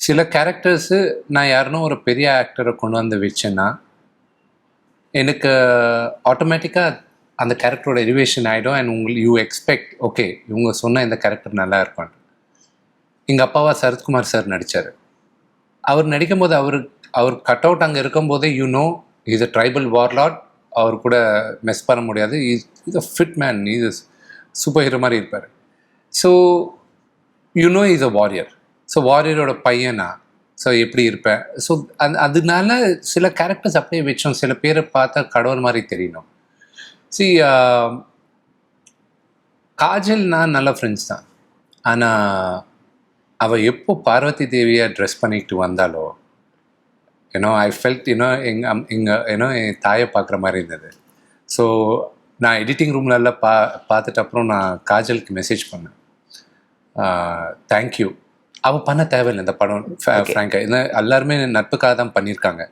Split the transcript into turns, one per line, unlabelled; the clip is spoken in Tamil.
சில கேரக்டர்ஸு நான் யாருன்னா ஒரு பெரிய ஆக்டரை கொண்டு வந்து வச்சேன்னா எனக்கு ஆட்டோமேட்டிக்காக அந்த கேரக்டரோட எலிவேஷன் ஆகிடும். அண்ட் யூ எக்ஸ்பெக்ட் ஓகே இவங்க சொன்ன இந்த கேரக்டர் நல்லா இருக்கும். எங்கள் அப்பாவா சரத்குமார் சார் நடித்தார். அவர் நடிக்கும்போது அவர் கட் அவுட் அங்கே இருக்கும்போதே இஸ் அ ட்ரைபல் வார்லாட். அவர் கூட மெஸ் பண்ண முடியாது. Is a fit man. Is super hero மாதிரி இருப்பார். So is a warrior. So வாரியரோட பையனா ஸோ எப்படி இருப்பேன். ஸோ அதனால சில கேரக்டர்ஸ் அப்படியே வச்சோம். சில பேரை பார்த்தா கடவுள் மாதிரி தெரியணும். காஜல் நான் நல்ல ஃப்ரெண்ட்ஸ் தான். ஆனால் அவள் எப்போ பார்வதி தேவியாக ட்ரெஸ் பண்ணிக்கிட்டு வந்தாலோ ஐ ஃபெல்ட் என் தாயை பார்க்குற மாதிரி இருந்தது. ஸோ நான் எடிட்டிங் ரூம்லலாம் பார்த்துட்டு அப்புறம் நான் காஜலுக்கு மெசேஜ் பண்ணேன், தேங்க்யூ. அவள் பண்ண தேவையில்லை இந்த படம். ஃப்ராங்காக எல்லாருமே நட்புக்காக தான் பண்ணியிருக்காங்க.